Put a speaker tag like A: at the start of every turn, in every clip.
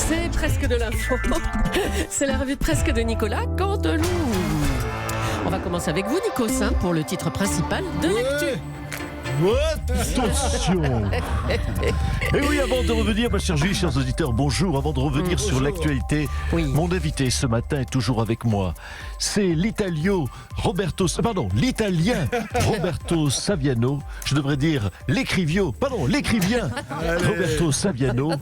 A: C'est presque de l'info. C'est la revue de presque de Nicolas Canteloup. On va commencer avec vous, Nikos, pour le titre principal de l'actu.
B: Attention. Et oui, avant de revenir, ma chère Julie, chers auditeurs, bonjour. Avant de revenir sur l'actualité, mon invité ce matin est toujours avec moi. C'est l'italien Roberto Saviano. Je devrais dire l'écrivien Roberto Saviano.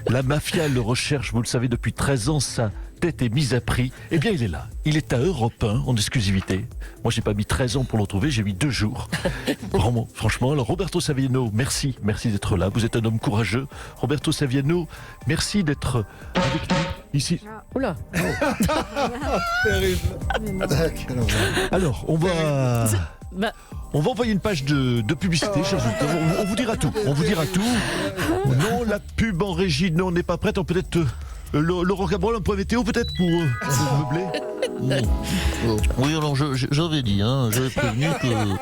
B: La mafia le recherche, vous le savez, depuis 13 ans, sa tête est mise à prix. Eh bien, il est là. Il est à Europe 1 en exclusivité. Moi, j'ai pas mis 13 ans pour le trouver, j'ai mis 2 jours. Vraiment, franchement. Alors, Roberto Saviano, merci d'être là. Vous êtes un homme courageux. Roberto Saviano, merci d'être avec nous ici.
A: Oula.
B: Alors, on va envoyer une page de publicité, chers auditeurs. On vous dira tout. Non, la pub en régie, non, on n'est pas prête. On peut être Laurent Cabrol, un point météo peut-être pour meubler.
C: Oui, alors j'avais dit, j'avais prévenu qu'il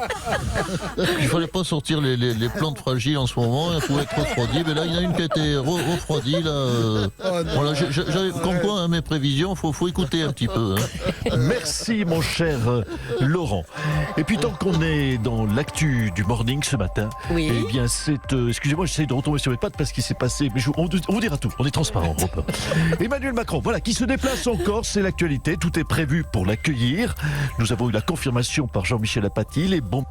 C: fallait pas sortir les plantes fragiles en ce moment, elles pouvaient être refroidies, mais là il y en a une qui a été refroidie, là. Voilà, comme quoi, mes prévisions, faut écouter un petit peu.
B: Merci mon cher Laurent. Et puis tant qu'on est dans l'actu du morning ce matin, eh bien c'est, excusez-moi, j'essaie de retomber sur mes pattes parce qu'il s'est passé, mais on vous dira tout, on est transparent. Emmanuel Macron, voilà, qui se déplace en Corse, c'est l'actualité, tout est prévu pour l'accueillir. Nous avons eu la confirmation par Jean-Michel Apathy, les bonne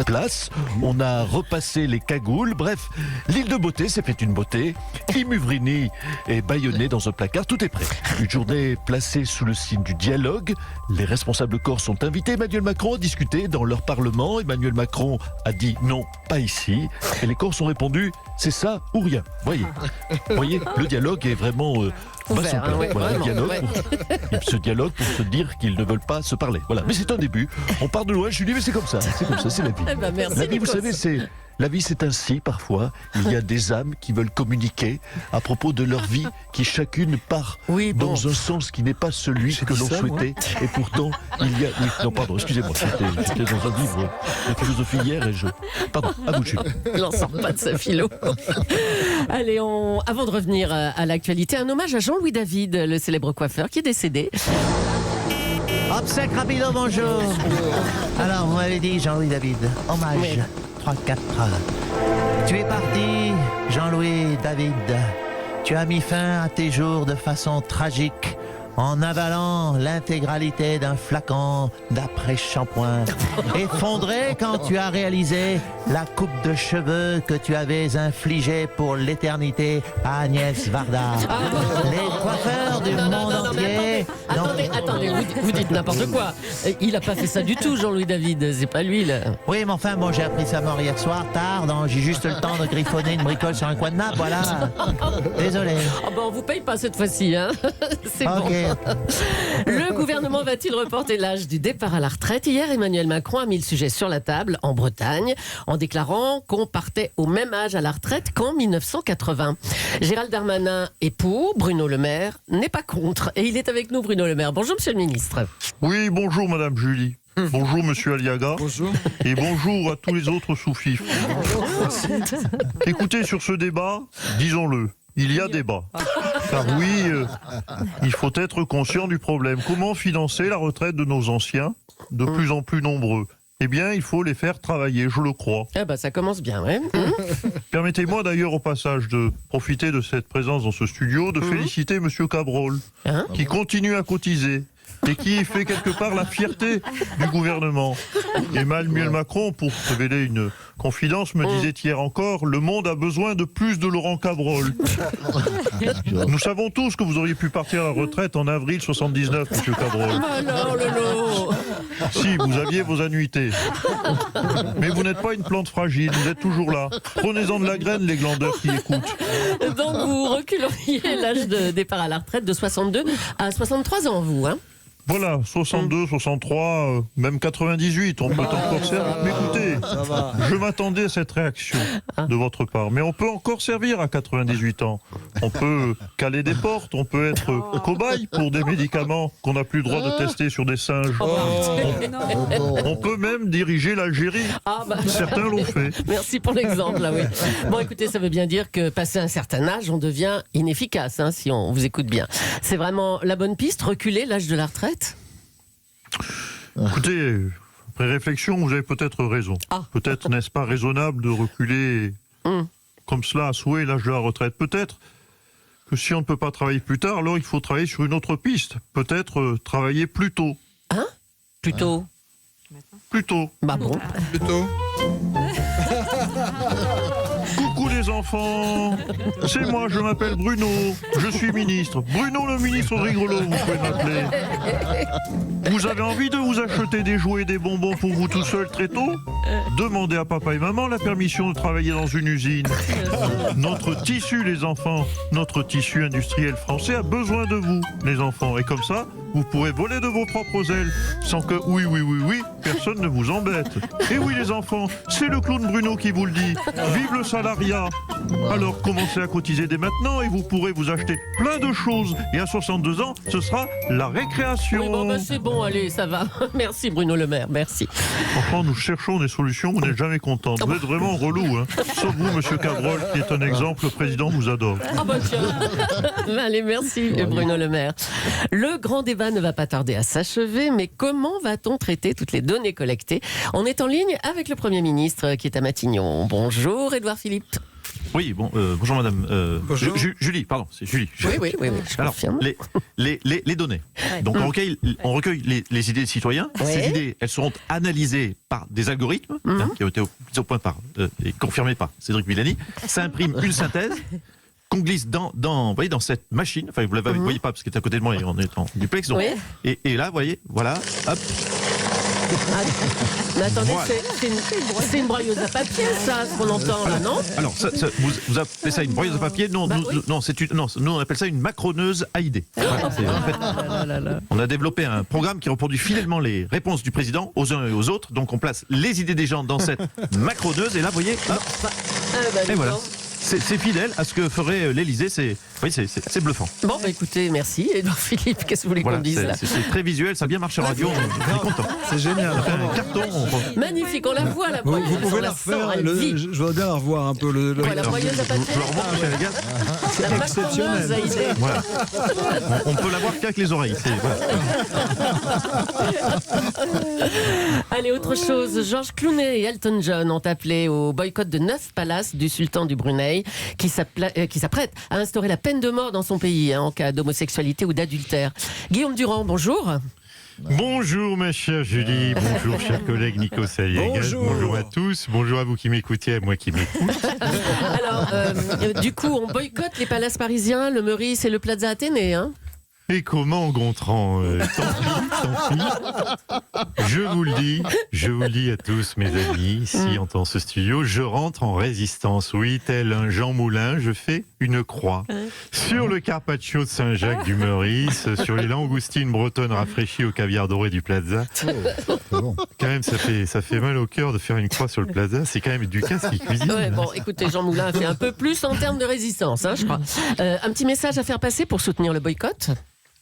B: place. On a repassé les cagoules. Bref, l'île de beauté s'est fait une beauté. Imuvrini est bâillonné dans un placard. Tout est prêt. Une journée placée sous le signe du dialogue. Les responsables corses sont invités. Emmanuel Macron a discuté dans leur parlement. Emmanuel Macron a dit non, pas ici. Et les Corses ont répondu c'est ça ou rien. Voyez, le dialogue est vraiment
A: ouvert,
B: ce dialogue pour se dire qu'ils ne veulent pas se parler. Voilà. Mais c'est un début. On part de loin, je lui dis mais c'est comme ça, c'est la vie.
A: Merci,
B: la vie, vous savez, la vie, c'est ainsi parfois. Il y a des âmes qui veulent communiquer à propos de leur vie, qui chacune part dans un sens qui n'est pas celui que l'on souhaitait. Et pourtant, il y a... Oui, non, pardon, excusez-moi, j'étais dans un livre de philosophie hier et Pardon, à vous, Julie.
A: Il n'en sort pas de sa philo. Allez, avant de revenir à l'actualité, un hommage à Jean-Louis David, le célèbre coiffeur qui est décédé.
D: Obsèque rapido, bonjour. Alors, vous m'avez dit Jean-Louis David, hommage. 3-4. Tu es parti, Jean-Louis David. Tu as mis fin à tes jours de façon tragique en avalant l'intégralité d'un flacon d'après-shampoing. Effondré quand tu as réalisé la coupe de cheveux que tu avais infligée pour l'éternité à Agnès Varda. Les coiffeurs du monde entier...
A: Attendez, vous dites n'importe quoi. Il n'a pas fait ça du tout, Jean-Louis David. C'est pas lui, là.
D: Oui, mais enfin, moi j'ai appris sa mort hier soir, tard, donc j'ai juste le temps de griffonner une bricole sur un coin de nappe, voilà. Désolé.
A: On vous paye pas cette fois-ci, C'est bon. Le gouvernement va-t-il reporter l'âge du départ à la retraite ? Hier, Emmanuel Macron a mis le sujet sur la table en Bretagne en déclarant qu'on partait au même âge à la retraite qu'en 1980. Gérald Darmanin est pour, Bruno Le Maire n'est pas contre. Et il est avec nous, Bruno Le Maire. Bonjour, monsieur le ministre.
C: Oui, bonjour, madame Julie. Bonjour monsieur Aliaga.
E: Bonjour.
C: Et bonjour à tous les autres sous-fifs. Écoutez, sur ce débat, disons-le, il y a débat. Car oui, il faut être conscient du problème. Comment financer la retraite de nos anciens, de plus en plus nombreux ? Eh bien, il faut les faire travailler, je le crois.
A: Ça commence bien,
C: Permettez-moi d'ailleurs au passage de profiter de cette présence dans ce studio, de féliciter monsieur Cabrol, qui continue à cotiser et qui fait quelque part la fierté du gouvernement. Emmanuel Macron, pour révéler une confidence, me disait hier encore, le monde a besoin de plus de Laurent Cabrol. Nous savons tous que vous auriez pu partir à la retraite en avril 79, monsieur Cabrol.
A: Non, Lolo.
C: Si, vous aviez vos annuités. Mais vous n'êtes pas une plante fragile, vous êtes toujours là. Prenez-en de la graine, les glandeurs qui écoutent.
A: Donc vous reculeriez l'âge de départ à la retraite de 62 à 63 ans, vous,
C: Voilà, 62, 63, même 98, on peut encore servir. Mais écoutez, je m'attendais à cette réaction de votre part. Mais on peut encore servir à 98 ans. On peut caler des portes, on peut être cobaye pour des médicaments qu'on n'a plus le droit de tester sur des singes. On peut même diriger l'Algérie. Certains l'ont fait.
A: Merci pour l'exemple, là, oui. Bon, écoutez, ça veut bien dire que passé un certain âge, on devient inefficace, hein, si on vous écoute bien. C'est vraiment la bonne piste, reculer l'âge de la retraite ?
C: Écoutez, après réflexion, vous avez peut-être raison. Peut-être n'est-ce pas raisonnable de reculer comme cela à souhait l'âge de la retraite. Peut-être que si on ne peut pas travailler plus tard, alors il faut travailler sur une autre piste. Peut-être travailler plus tôt.
A: Hein ? Plus tôt ?
C: Plus tôt.
A: Bah bon.
E: Plus tôt.
C: Coucou les enfants, c'est moi, je m'appelle Bruno, je suis ministre. Bruno le ministre rigolo, vous pouvez m'appeler. Vous avez envie de vous acheter des jouets et des bonbons pour vous tout seul très tôt ? Demandez à papa et maman la permission de travailler dans une usine. Notre tissu, les enfants, notre tissu industriel français a besoin de vous, les enfants. Et comme ça, vous pourrez voler de vos propres ailes, sans que, oui, personne ne vous embête. Et oui, les enfants, c'est le clown Bruno qui vous le dit. Vive le salariat. Alors, commencez à cotiser dès maintenant et vous pourrez vous acheter plein de choses. Et à 62 ans, ce sera la récréation.
A: Oui, bon, c'est bon, allez, ça va. Merci Bruno Le Maire, merci.
C: Enfin, nous cherchons des solutions, vous n'êtes jamais content. Vous êtes vraiment relou, hein. Sauf vous, monsieur Cabrol, qui est un exemple, le président vous adore.
A: Ah bah tiens. Allez, merci Bruno Le Maire. Le grand débat ne va pas tarder à s'achever, mais comment va-t-on traiter toutes les données collectées ? On est en ligne avec le Premier ministre qui est à Matignon. Bonjour Édouard Philippe.
B: Oui, bonjour madame.
E: Bonjour.
B: Julie, pardon, c'est Julie.
A: Oui, je confirme.
B: Les données. Donc on recueille les idées des citoyens. Ces idées, elles seront analysées par des algorithmes qui ont été mis au point et confirmés par Cédric Villani. Ça imprime une synthèse qu'on glisse dans cette machine. Enfin, vous ne la voyez pas parce qu'elle est à côté de moi et on est en duplex. Donc, et là, vous voyez, voilà, hop.
A: Mais attendez, c'est une broyeuse à papier, ça, ce qu'on entend là, non ?
B: Alors, vous appelez ça une broyeuse à papier ? Non, nous on appelle ça une macroneuse AID. Voilà, on a développé un programme qui reproduit fidèlement les réponses du président aux uns et aux autres. Donc, on place les idées des gens dans cette macroneuse et là, vous voyez, hop, et voilà. C'est fidèle à ce que ferait l'Élysée, c'est bluffant.
A: Bon, écoutez, merci Édouard Philippe, qu'est-ce que vous voulez qu'on dise là ?
B: C'est très visuel, ça a bien marché en radio, on est content.
E: C'est génial.
B: Un carton.
A: Magnifique, on la voit la broyeuse.
E: Vous pouvez la refaire, je voudrais bien la revoir un peu.
A: La broyeuse à papier.
B: Je le remonte, Michel Légas.
A: La macroneuse à idée.
B: Voilà. On peut la voir qu'avec les oreilles.
A: Allez, autre chose. Georges Clooney et Elton John ont appelé au boycott de 9 palaces du sultan du Brunei qui s'apprête à instaurer la peine de mort dans son pays en cas d'homosexualité ou d'adultère. Guillaume Durand, bonjour.
F: Bonjour ma chère Julie, bonjour cher collègue Nico Saillegas, bonjour à tous, bonjour à vous qui m'écoutez, à moi qui m'écoute.
A: Alors, du coup, on boycotte les palaces parisiens, le Meurice et le Plaza Athénée, hein ?
F: Et comment, Gontran, tant pis. Je vous le dis à tous mes amis, ici dans ce studio, je rentre en résistance. Oui, tel un Jean Moulin, je fais une croix sur le carpaccio de Saint-Jacques du Meurice, sur les langoustines bretonnes rafraîchies au caviar doré du Plaza. Quand même, ça fait mal au cœur de faire une croix sur le Plaza. C'est quand même Ducasse qui cuisine.
A: Ouais, bon, écoutez, Jean Moulin a fait un peu plus en termes de résistance, hein, je crois. Un petit message à faire passer pour soutenir le boycott ?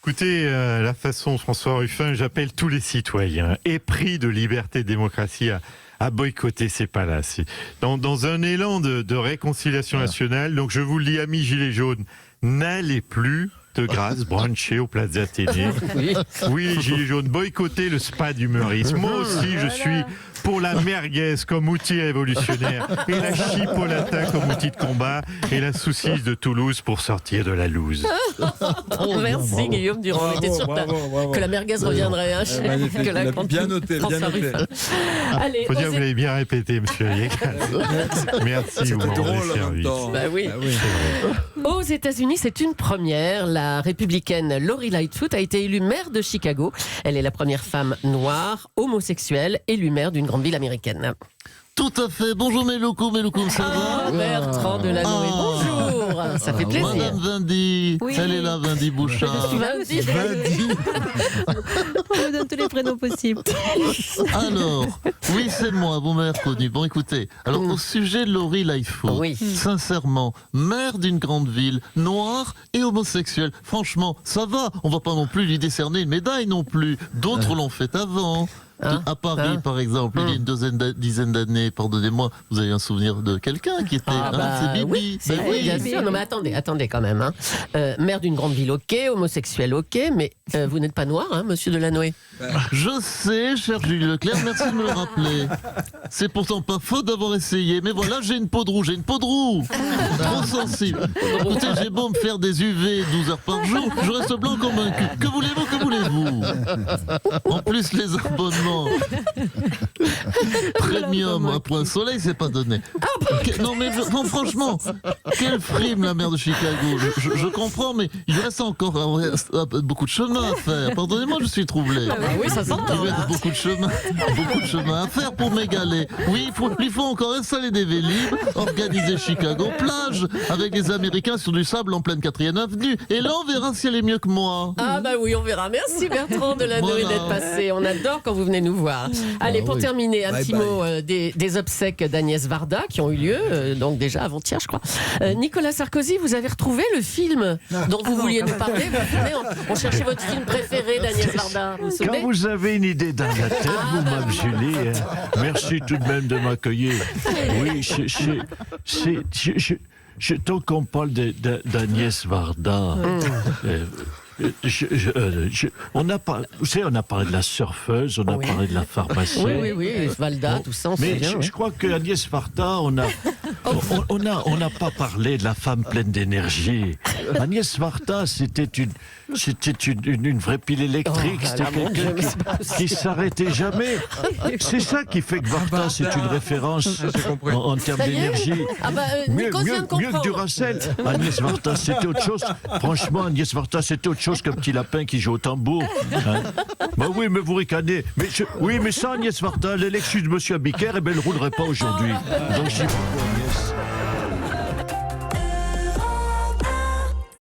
F: Écoutez, la façon François Ruffin, j'appelle tous les citoyens épris de liberté et de démocratie à boycotter ces palaces. Dans un élan de réconciliation nationale, donc je vous le dis, amis Gilets jaunes, n'allez plus de grâce bruncher au Plaza Athénée. Oui, Gilets jaunes, boycottez le spa du Meurice. Moi aussi, je suis pour la merguez comme outil révolutionnaire et la chipolata comme outil de combat et la saucisse de Toulouse pour sortir de la loose.
A: Merci Guillaume Durand. On était sûr que la merguez reviendrait. Hein,
E: magnifique, bien noté, bien noté.
A: Allez,
F: faut dire que vous l'avez bien répété, monsieur Légas. Merci, vous m'avez servi.
A: Bah oui. Aux États-Unis, c'est une première. La républicaine Lori Lightfoot a été élue maire de Chicago. Elle est la première femme noire, homosexuelle, élue maire d'une grande ville américaine.
G: Tout à fait. Bonjour Méloukoum, ça va ?
A: Bertrand Delanoë, bonjour. bonjour. Ça fait plaisir.
D: Madame Vindy, elle est là, Vindy Bouchard.
A: Vindy.
G: On vous donne tous les prénoms possibles.
D: Alors, oui, c'est moi, vous m'avez reconnu. Bon, écoutez, alors au sujet de Laurie Lightfoot, sincèrement, maire d'une grande ville, noire et homosexuelle, franchement, ça va. On va pas non plus lui décerner une médaille non plus. D'autres l'ont fait avant. À Paris, par exemple, il y a une dizaine d'années, pardonnez-moi, vous avez un souvenir de quelqu'un qui était... c'est Bibi.
A: Oui, bien sûr. Non, mais attendez quand même. Maire d'une grande ville, ok. Homosexuel, ok. Mais vous n'êtes pas noir, monsieur Delanoë.
D: Je sais, cher Julie Leclerc, merci de me le rappeler. C'est pourtant pas faute d'avoir essayé. Mais voilà, j'ai une peau de roux, Trop sensible. Écoutez, j'ai beau me faire des UV 12 heures par jour, je reste blanc comme un cul. Que voulez-vous En plus, les abonnements premium à point soleil, c'est pas donné. Non, franchement, quelle frime la maire de Chicago. Je comprends, mais il reste encore beaucoup de chemin à faire. Pardonnez-moi, je suis troublé.
A: Oui, ça s'entend.
D: Il reste beaucoup de chemin à faire pour m'égaler. Oui, il faut encore installer des Vélib, organiser Chicago plage avec des Américains sur du sable en pleine 4e avenue. Et là, on verra si elle est mieux que moi.
A: Oui, on verra. Merci Bertrand Delanoë d'être passé. On adore quand vous venez nous voir. Allez, pour terminer, un petit mot des obsèques d'Agnès Varda qui ont eu lieu, donc déjà avant-hier, je crois. Nicolas Sarkozy, vous avez retrouvé le film dont vous vouliez nous parler. On cherchait votre film préféré d'Agnès Varda.
B: Quand vous avez une idée dans la tête, vous m'abjulez. Merci tout de même de m'accueillir. Oui, tant qu'on parle d'Agnès Varda, on a parlé de la surfeuse, on a parlé de la pharmacienne.
A: Oui, Valda, tout ça.
B: Mais je crois qu'Agnès Varda, on n'a pas parlé de la femme pleine d'énergie. Agnès Varda, c'était une vraie pile électrique. C'était quelqu'un qui s'arrêtait jamais. C'est ça qui fait que Varda, c'est une référence en termes d'énergie. Mieux que Duracell. Agnès Varda, c'était autre chose. Franchement, Agnès Varda, c'était autre chose qu'un petit lapin qui joue au tambour. Oui, mais vous ricanez. Mais sans Agnès Varda, l'élection de M. Abiker, elle ne roulerait pas aujourd'hui. Donc,